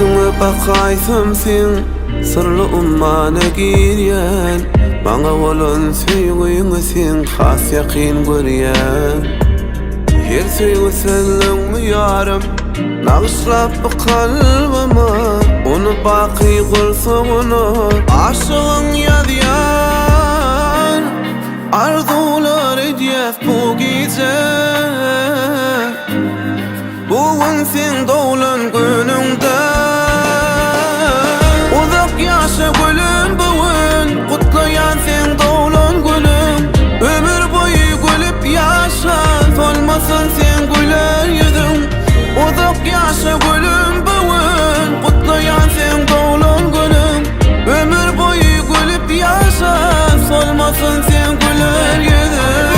Yüzüme bakaysam sen sırlı ummana giryen, bana olan söýgüňi sen has yakin görýän. Her söýgü senin yarım nagşlap kalbyma, onu baqy gulsugyny aşygyň ýazýar. Arzular edýär bu gece, bugün sen doğulan günüňde. Uzak ýaşa gülüm bugün, gutlaýan sen doğulan günüň. Ömür boyu gülüp ýaşa, solmasyn sen güler ýüzüň. Uzak ýaşa gülüm bugün, gutlaýan sen doğulan günüň. Ömür boyu gülüp ýaşa, solmasyn sen güler ýüzüň.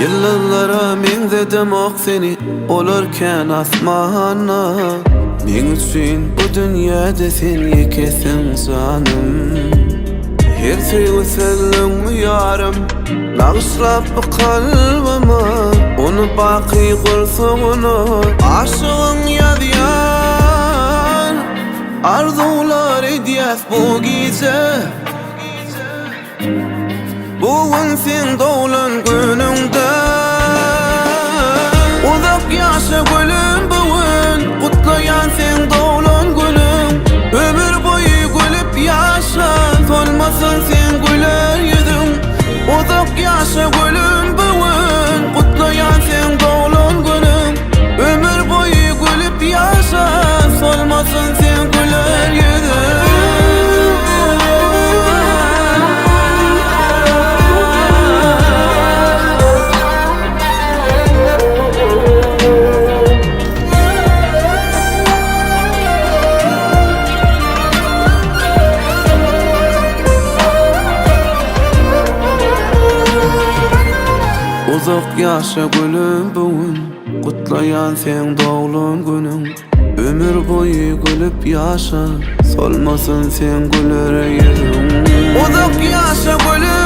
Yıllara menzedem ok seni olarken asmana. Men üçin bu dünýäde sen ýekesin canım. Her söýgü senin yarım nagşlap kalbyma, onu baqy gulsugyny aşygyň ýazýar. Arzular edýär bu gece, bugün sen doğulan günüňde. Uzak ýaşa gülüm bugün, gutlaýan sen doğulan günüň. Ömür boyu gülüp ýaşa, solmasyn sen güler ýüzüň. Uzak ýaşa gülüm bugün, gutlaýan sen doğulan günüň. Ömür boyu gülüp ýaşa, solmasyn sen güler ýüzüň. Uzak ýaşa gülüm bugün, gutlaýan sen doğulan günüň. Ömür boyu gülüp ýaşa, solmasyn sen güler ýüzüň. Uzak ýaşa gülüm